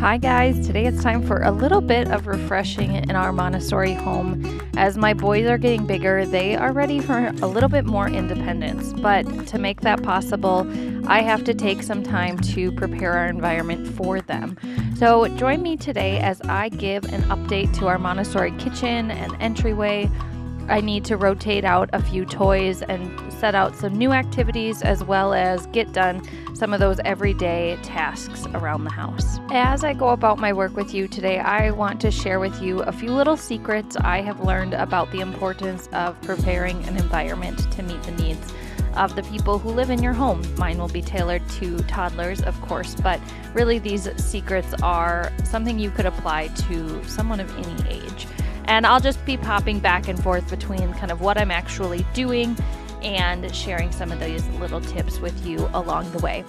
Hi guys, today it's time for a little bit of refreshing in our Montessori home. As my boys are getting bigger, they are ready for a little bit more independence. But to make that possible, I have to take some time to prepare our environment for them. So join me today as I give an update to our Montessori kitchen and entryway. I need to rotate out a few toys and set out some new activities, as well as get done some of those everyday tasks around the house. As I go about my work with you today, I want to share with you a few little secrets I have learned about the importance of preparing an environment to meet the needs of the people who live in your home. Mine will be tailored to toddlers, of course, but really these secrets are something you could apply to someone of any age. And I'll just be popping back and forth between kind of what I'm actually doing and sharing some of these little tips with you along the way.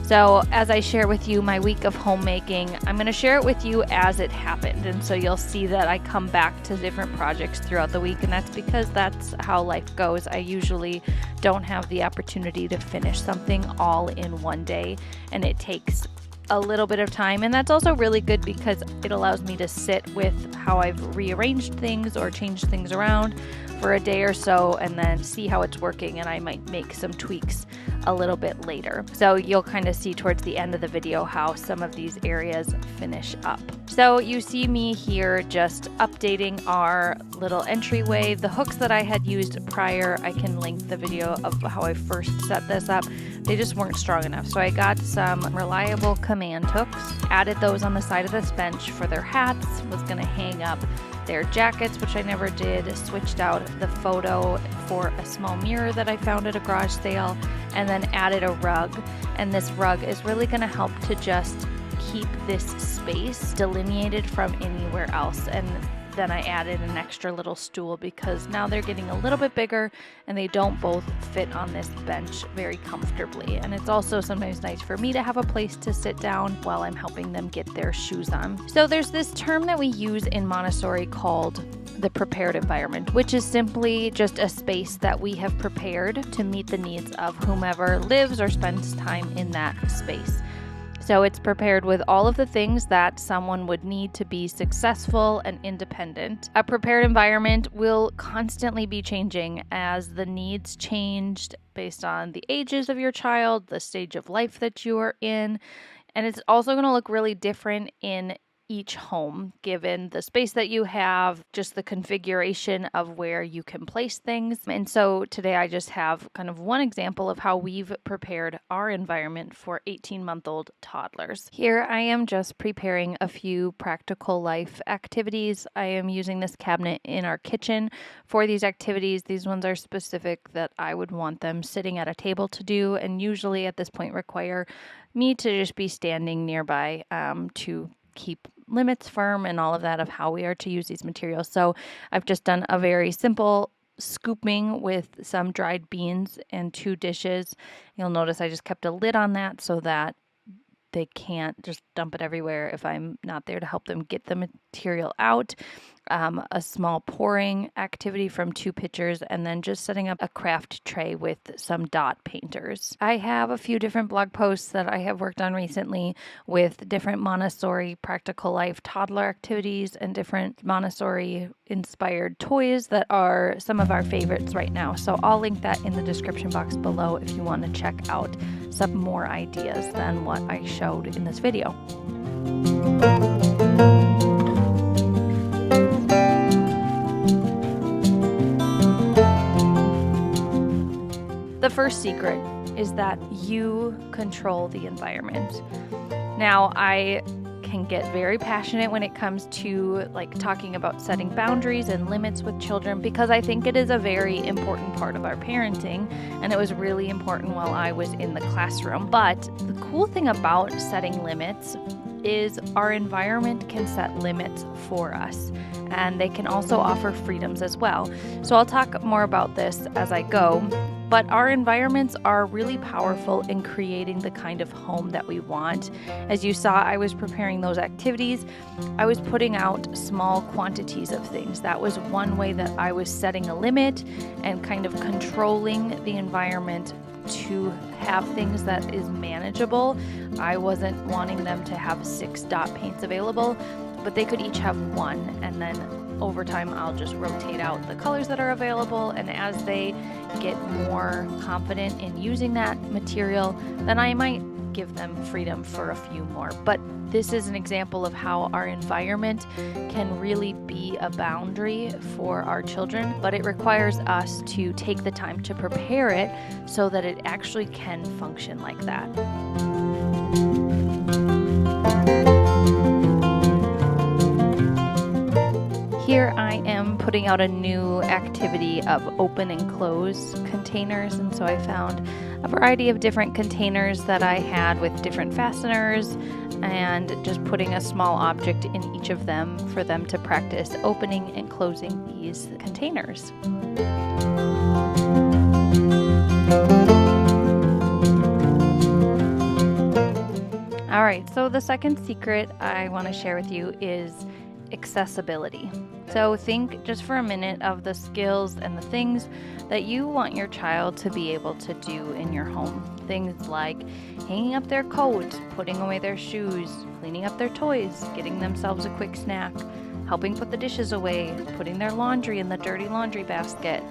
So as I share with you my week of homemaking, I'm going to share it with you as it happened. And so you'll see that I come back to different projects throughout the week, and that's because that's how life goes. I usually don't have the opportunity to finish something all in one day, and it takes a little bit of time. And that's also really good because it allows me to sit with how I've rearranged things or changed things around for a day or so and then see how it's working, and I might make some tweaks a little bit later. So you'll kind of see towards the end of the video how some of these areas finish up. So you see me here just updating our little entryway. The hooks that I had used prior, I can link the video of how I first set this up. They just weren't strong enough. So I got some reliable command hooks, added those on the side of this bench for their hats, was gonna hang up their jackets, which I never did, switched out the photo for a small mirror that I found at a garage sale, and then added a rug. And this rug is really gonna help to just keep this space delineated from anywhere else. And then I added an extra little stool because now they're getting a little bit bigger and they don't both fit on this bench very comfortably. And it's also sometimes nice for me to have a place to sit down while I'm helping them get their shoes on. So there's this term that we use in Montessori called the prepared environment, which is simply just a space that we have prepared to meet the needs of whomever lives or spends time in that space. So it's prepared with all of the things that someone would need to be successful and independent. A prepared environment will constantly be changing as the needs changed based on the ages of your child, the stage of life that you are in, and it's also going to look really different in each home, given the space that you have, just the configuration of where you can place things. And so today I just have kind of one example of how we've prepared our environment for 18-month-old toddlers. Here I am just preparing a few practical life activities. I am using this cabinet in our kitchen for these activities. These ones are specific that I would want them sitting at a table to do, and usually at this point require me to just be standing nearby to keep limits firm and all of that of how we are to use these materials. So I've just done a very simple scooping with some dried beans and 2 dishes. You'll notice I just kept a lid on that so that they can't just dump it everywhere if I'm not there to help them get the material out. A small pouring activity from 2 pitchers, and then just setting up a craft tray with some dot painters. I have a few different blog posts that I have worked on recently with different Montessori practical life toddler activities and different Montessori inspired toys that are some of our favorites right now. So I'll link that in the description box below if you want to check out some more ideas than what I showed in this video. The first secret is that you control the environment. Now, I can get very passionate when it comes to talking about setting boundaries and limits with children, because I think it is a very important part of our parenting, and it was really important while I was in the classroom. But the cool thing about setting limits is our environment can set limits for us, and they can also offer freedoms as well. So I'll talk more about this as I go. But our environments are really powerful in creating the kind of home that we want. As you saw, I was preparing those activities. I was putting out small quantities of things. That was one way that I was setting a limit and kind of controlling the environment to have things that is manageable. I wasn't wanting them to have 6 dot paints available, but they could each have one, and then over time I'll just rotate out the colors that are available, and as they get more confident in using that material, then I might give them freedom for a few more. But this is an example of how our environment can really be a boundary for our children, but it requires us to take the time to prepare it so that it actually can function like that. Here I am putting out a new activity of open and close containers, and so I found a variety of different containers that I had with different fasteners, and just putting a small object in each of them for them to practice opening and closing these containers. All right, so the second secret I want to share with you is accessibility. So think just for a minute of the skills and the things that you want your child to be able to do in your home. Things like hanging up their coat, putting away their shoes, cleaning up their toys, getting themselves a quick snack, helping put the dishes away, putting their laundry in the dirty laundry basket.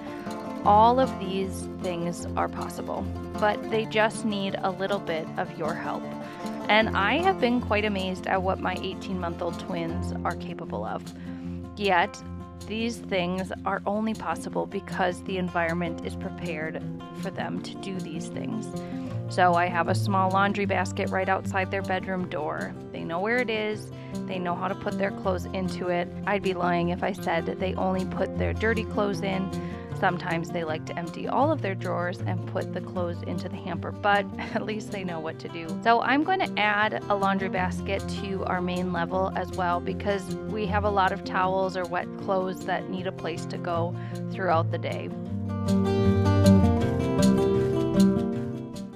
All of these things are possible, but they just need a little bit of your help. And I have been quite amazed at what my 18-month-old twins are capable of. Yet, these things are only possible because the environment is prepared for them to do these things. So I have a small laundry basket right outside their bedroom door. They know where it is. They know how to put their clothes into it. I'd be lying if I said they only put their dirty clothes in. Sometimes they like to empty all of their drawers and put the clothes into the hamper, but at least they know what to do. So I'm going to add a laundry basket to our main level as well, because we have a lot of towels or wet clothes that need a place to go throughout the day.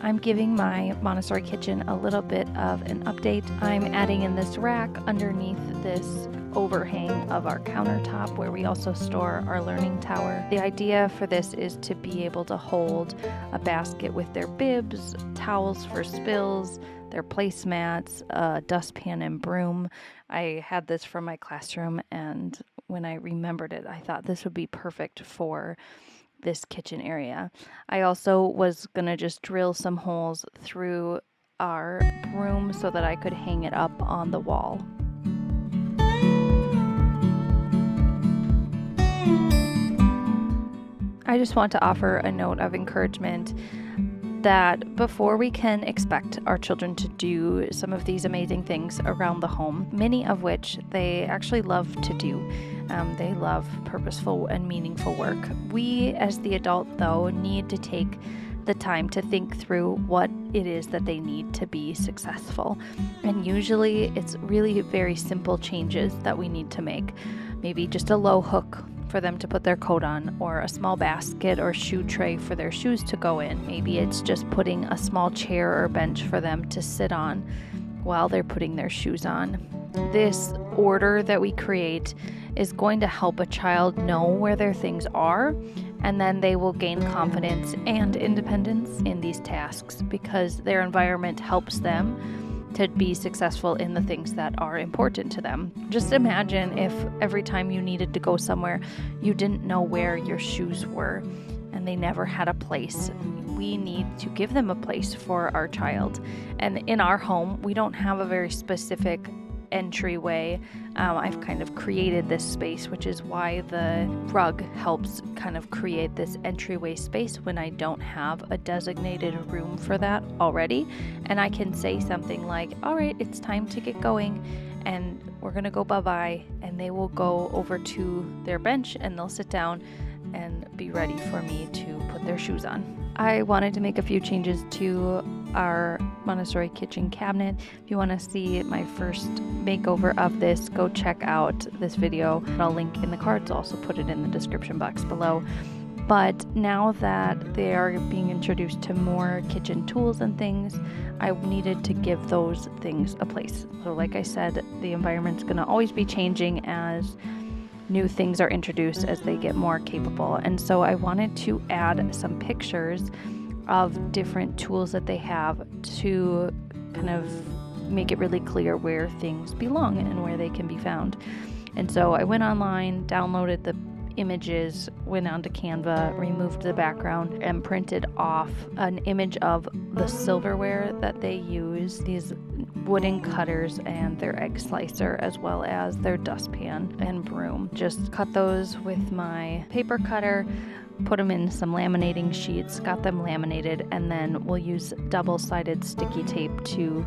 I'm giving my Montessori kitchen a little bit of an update. I'm adding in this rack underneath this overhang of our countertop where we also store our learning tower. The idea for this is to be able to hold a basket with their bibs, towels for spills, their placemats, a dustpan and broom. I had this from my classroom, and when I remembered it, I thought this would be perfect for this kitchen area. I also was gonna just drill some holes through our broom so that I could hang it up on the wall. I just want to offer a note of encouragement that before we can expect our children to do some of these amazing things around the home, many of which they actually love to do. They love purposeful and meaningful work. We, as the adult, though, need to take the time to think through what it is that they need to be successful. And usually it's really very simple changes that we need to make. Maybe just a low hook for them to put their coat on, or a small basket or shoe tray for their shoes to go in. Maybe it's just putting a small chair or bench for them to sit on while they're putting their shoes on. This order that we create is going to help a child know where their things are, and then they will gain confidence and independence in these tasks because their environment helps them to be successful in the things that are important to them. Just imagine if every time you needed to go somewhere, you didn't know where your shoes were and they never had a place. We need to give them a place for our child. And in our home, we don't have a very specific entryway. I've kind of created this space, which is why the rug helps kind of create this entryway space when I don't have a designated room for that already. And I can say something like, all right, it's time to get going, and we're gonna go bye-bye, and they will go over to their bench and they'll sit down and be ready for me to put their shoes on. I wanted to make a few changes to our Montessori kitchen cabinet. If you want to see my first makeover of this, go check out this video. I'll link in the cards. I'll also put it in the description box below. But now that they are being introduced to more kitchen tools and things, I needed to give those things a place. So like I said, the environment's going to always be changing as new things are introduced as they get more capable. And so I wanted to add some pictures of different tools that they have to kind of make it really clear where things belong and where they can be found. And so I went online, downloaded the images, went onto Canva, removed the background, and printed off an image of the silverware that they use, these wooden cutters and their egg slicer, as well as their dustpan and broom. Just cut those with my paper cutter, put them in some laminating sheets, got them laminated, and then we'll use double-sided sticky tape to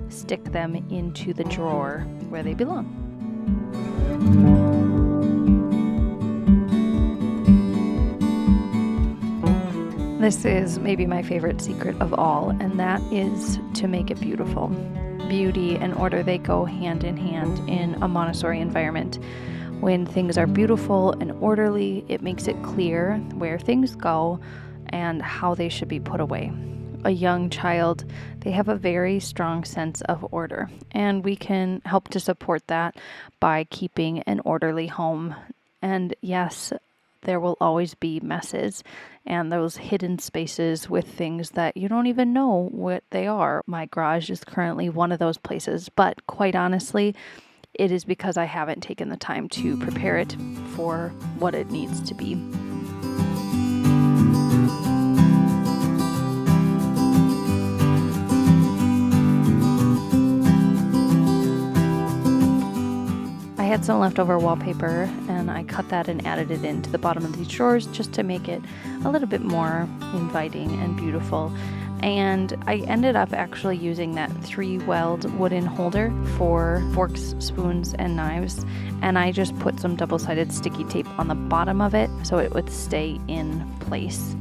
stick them into the drawer where they belong. This is maybe my favorite secret of all, and that is to make it beautiful. Beauty and order, they go hand in hand in a Montessori environment. When things are beautiful and orderly, it makes it clear where things go and how they should be put away. A young child, they have a very strong sense of order, and we can help to support that by keeping an orderly home. And yes, there will always be messes and those hidden spaces with things that you don't even know what they are. My garage is currently one of those places, but quite honestly, it is because I haven't taken the time to prepare it for what it needs to be. I had some leftover wallpaper and I cut that and added it into the bottom of these drawers just to make it a little bit more inviting and beautiful. And I ended up actually using that 3-weld wooden holder for forks, spoons, and knives. And I just put some double-sided sticky tape on the bottom of it so it would stay in place.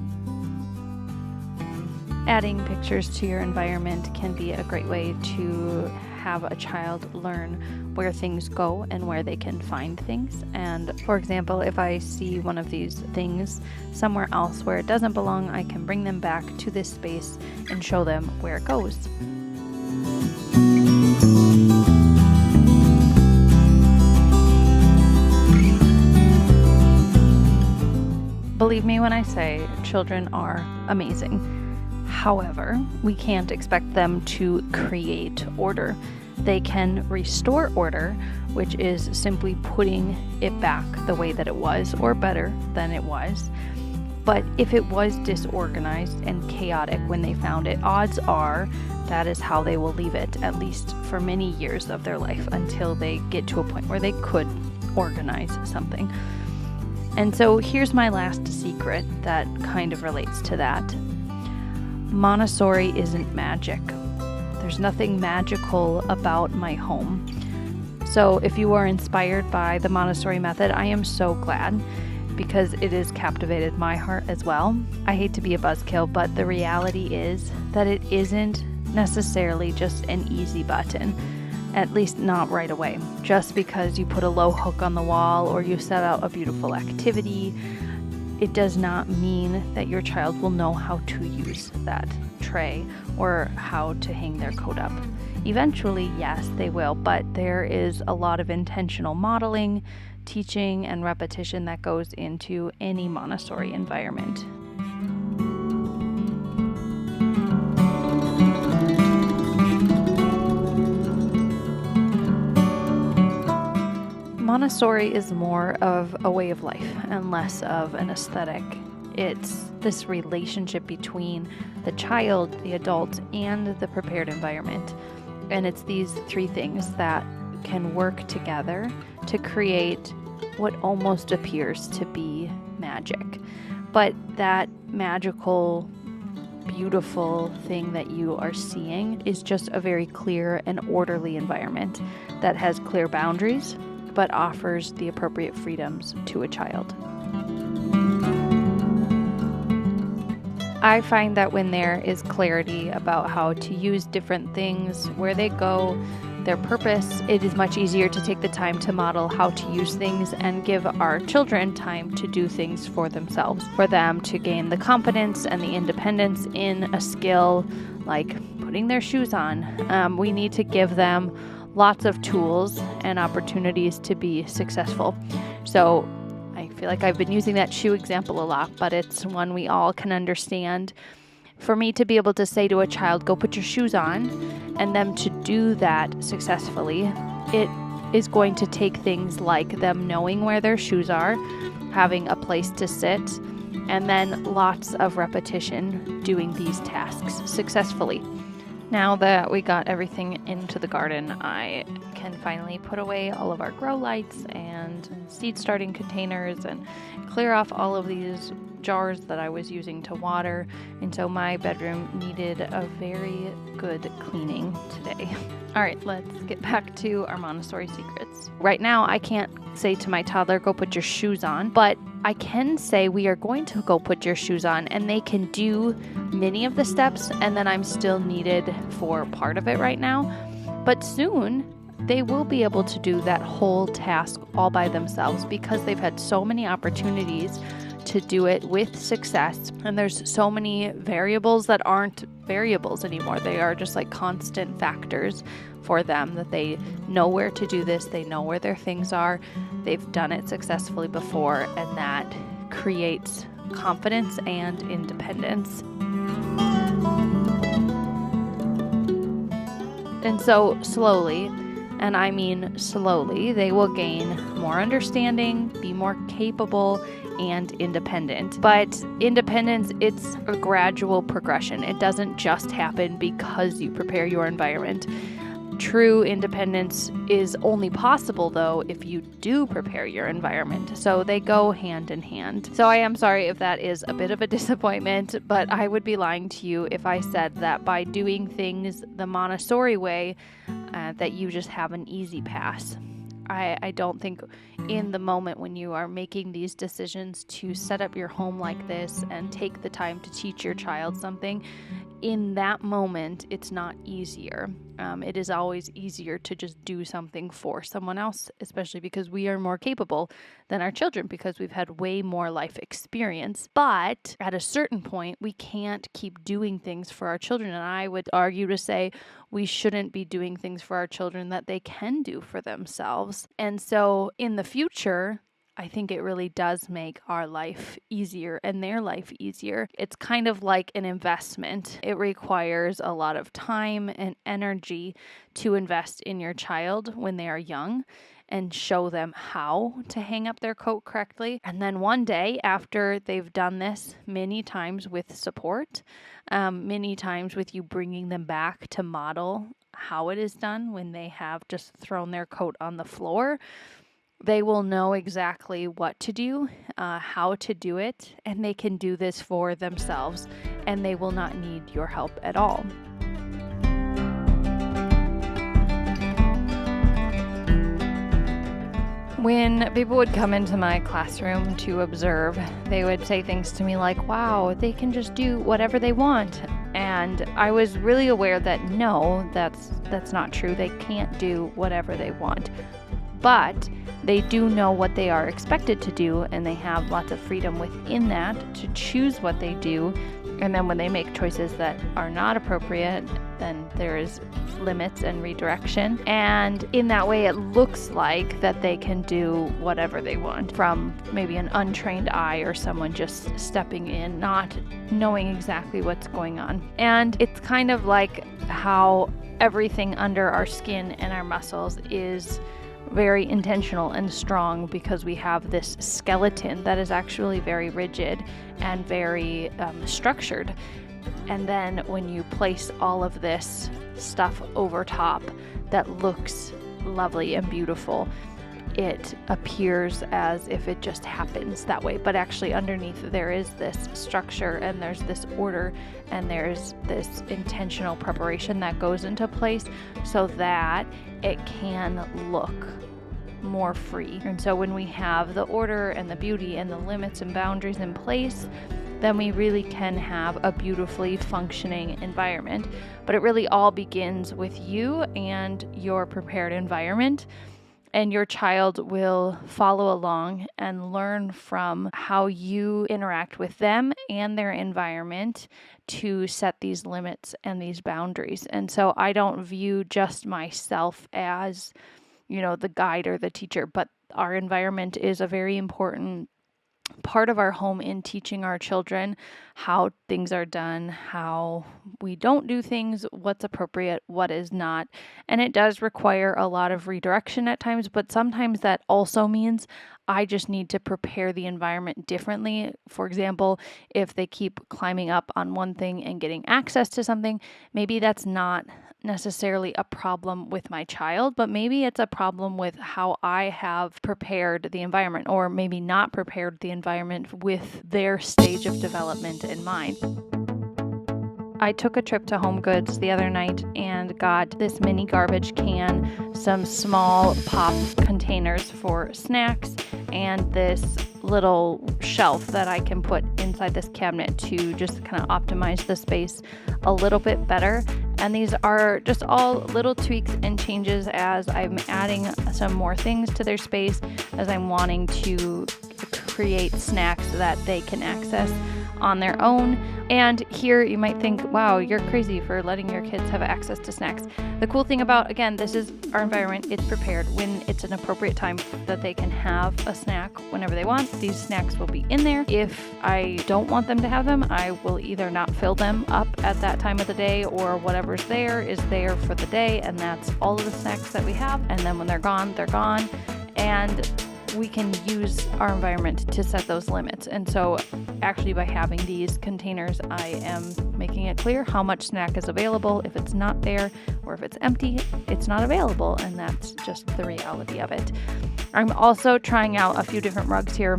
Adding pictures to your environment can be a great way to have a child learn where things go and where they can find things. And for example, if I see one of these things somewhere else where it doesn't belong, I can bring them back to this space and show them where it goes. Believe me when I say children are amazing. However, we can't expect them to create order. They can restore order, which is simply putting it back the way that it was, or better than it was. But if it was disorganized and chaotic when they found it, odds are that is how they will leave it, at least for many years of their life, until they get to a point where they could organize something. And so here's my last secret that kind of relates to that. Montessori isn't magic. There's nothing magical about my home. So if you are inspired by the Montessori method, I am so glad, because it has captivated my heart as well. I hate to be a buzzkill, but the reality is that it isn't necessarily just an easy button, at least not right away. Just because you put a low hook on the wall or you set out a beautiful activity, it does not mean that your child will know how to use that tray or how to hang their coat up. Eventually, yes, they will, but there is a lot of intentional modeling, teaching, and repetition that goes into any Montessori environment. Montessori is more of a way of life and less of an aesthetic. It's this relationship between the child, the adult, and the prepared environment. And it's these three things that can work together to create what almost appears to be magic. But that magical, beautiful thing that you are seeing is just a very clear and orderly environment that has clear boundaries, but offers the appropriate freedoms to a child. I find that when there is clarity about how to use different things, where they go, their purpose, it is much easier to take the time to model how to use things and give our children time to do things for themselves, for them to gain the confidence and the independence in a skill like putting their shoes on. We need to give them lots of tools and opportunities to be successful. So I feel like I've been using that shoe example a lot, but it's one we all can understand. For me to be able to say to a child, go put your shoes on, and them to do that successfully, it is going to take things like them knowing where their shoes are, having a place to sit, and then lots of repetition doing these tasks successfully. Now that we got everything into the garden, I can finally put away all of our grow lights and seed starting containers and clear off all of these jars that I was using to water. And so my bedroom needed a very good cleaning today. All right, let's get back to our Montessori secrets. Right now, I can't say to my toddler, go put your shoes on, but I can say we are going to go put your shoes on, and they can do many of the steps, and then I'm still needed for part of it right now. But soon, they will be able to do that whole task all by themselves because they've had so many opportunities to do it with success. And there's so many variables that aren't variables anymore. They are just like constant factors for them, that they know where to do this, they know where their things are, they've done it successfully before, and that creates confidence and independence. And so slowly, and I mean slowly, they will gain more understanding, be more capable, and independent. But independence, it's a gradual progression. It doesn't just happen because you prepare your environment. True independence is only possible, though, if you do prepare your environment. So they go hand in hand. So I am sorry if that is a bit of a disappointment, but I would be lying to you if I said that by doing things the Montessori way, that you just have an easy pass. I don't think in the moment when you are making these decisions to set up your home like this and take the time to teach your child something, in that moment, it's not easier. It is always easier to just do something for someone else, especially because we are more capable than our children because we've had way more life experience. But at a certain point, we can't keep doing things for our children. And I would argue to say we shouldn't be doing things for our children that they can do for themselves. And so in the future, I think it really does make our life easier and their life easier. It's kind of like an investment. It requires a lot of time and energy to invest in your child when they are young and show them how to hang up their coat correctly. And then one day, after they've done this many times with support, many times with you bringing them back to model how it is done when they have just thrown their coat on the floor, they will know exactly what to do, how to do it, and they can do this for themselves, and they will not need your help at all. When people would come into my classroom to observe, they would say things to me like, wow, they can just do whatever they want. And I was really aware that no, that's not true. They can't do whatever they want. But they do know what they are expected to do, and they have lots of freedom within that to choose what they do. And then when they make choices that are not appropriate, then there is limits and redirection. And in that way, it looks like that they can do whatever they want from maybe an untrained eye or someone just stepping in, not knowing exactly what's going on. And it's kind of like how everything under our skin and our muscles is very intentional and strong because we have this skeleton that is actually very rigid and very structured. And then when you place all of this stuff over top that looks lovely and beautiful, it appears as if it just happens that way. But actually underneath there is this structure and there's this order and there's this intentional preparation that goes into place so that it can look more free. And so when we have the order and the beauty and the limits and boundaries in place, then we really can have a beautifully functioning environment. But it really all begins with you and your prepared environment. And your child will follow along and learn from how you interact with them and their environment to set these limits and these boundaries. And so I don't view just myself as, the guide or the teacher, but our environment is a very important part of our home in teaching our children how things are done, how we don't do things, what's appropriate, what is not. And it does require a lot of redirection at times, but sometimes that also means I just need to prepare the environment differently. For example, if they keep climbing up on one thing and getting access to something, maybe that's not necessarily a problem with my child, but maybe it's a problem with how I have prepared the environment, or maybe not prepared the environment with their stage of development in mind. I took a trip to Home Goods the other night and got this mini garbage can, some small pop containers for snacks, and this little shelf that I can put inside this cabinet to just kind of optimize the space a little bit better. And these are just all little tweaks and changes as I'm adding some more things to their space, as I'm wanting to create snacks that they can access on their own. And here you might think, wow, you're crazy for letting your kids have access to snacks. The cool thing about, again, this is our environment. It's prepared when it's an appropriate time that they can have a snack whenever they want. These snacks will be in there. If I don't want them to have them, I will either not fill them up at that time of the day, or whatever's there is there for the day, and that's all of the snacks that we have. And then when they're gone, they're gone. And we can use our environment to set those limits. And so actually by having these containers, I am making it clear how much snack is available. If it's not there, or if it's empty, it's not available. And that's just the reality of it. I'm also trying out a few different rugs here.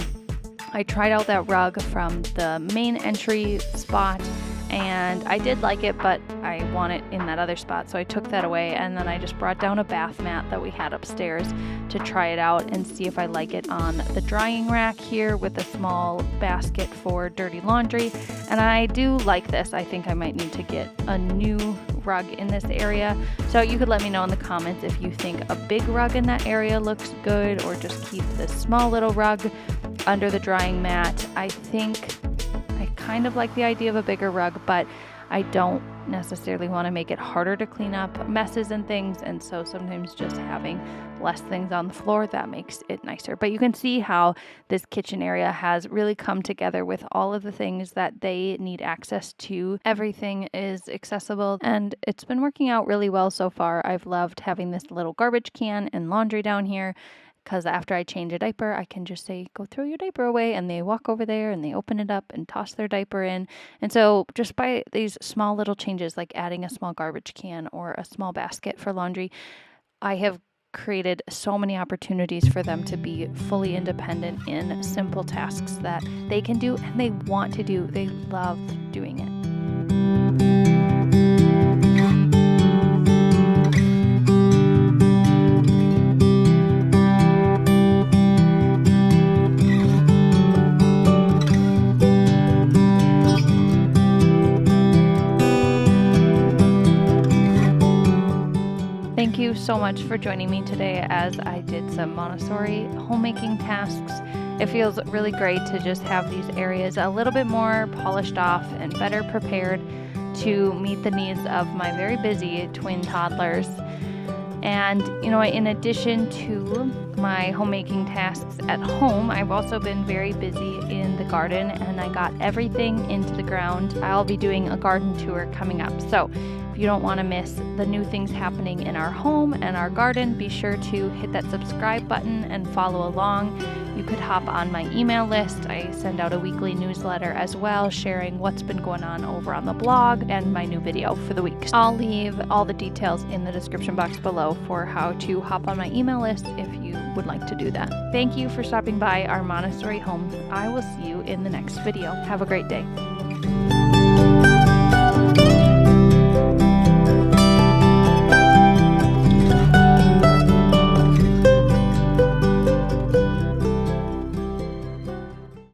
I tried out that rug from the main entry spot, and I did like it, but I want it in that other spot, so I took that away. And then I just brought down a bath mat that we had upstairs to try it out and see if I like it on the drying rack here, with a small basket for dirty laundry. And I do like this. I think I might need to get a new rug in this area. So you could let me know in the comments if you think a big rug in that area looks good, or just keep this small little rug under the drying mat. I think I kind of like the idea of a bigger rug, but I don't necessarily want to make it harder to clean up messes and things. And so sometimes just having less things on the floor, that makes it nicer. But you can see how this kitchen area has really come together with all of the things that they need access to. Everything is accessible, and it's been working out really well so far. I've loved having this little garbage can and laundry down here, because after I change a diaper, I can just say, go throw your diaper away, and they walk over there and they open it up and toss their diaper in. And so just by these small little changes, like adding a small garbage can or a small basket for laundry, I have created so many opportunities for them to be fully independent in simple tasks that they can do and they want to do. They love doing it. Thank you so much for joining me today as I did some Montessori homemaking tasks. It feels really great to just have these areas a little bit more polished off and better prepared to meet the needs of my very busy twin toddlers. And, in addition to my homemaking tasks at home, I've also been very busy in the garden, and I got everything into the ground. I'll be doing a garden tour coming up. So if you don't want to miss the new things happening in our home and our garden, be sure to hit that subscribe button and follow along. You could hop on my email list. I send out a weekly newsletter as well, sharing what's been going on over on the blog and my new video for the week. I'll leave all the details in the description box below for how to hop on my email list if you would like to do that. Thank you for stopping by our Montessori home. I will see you in the next video. Have a great day.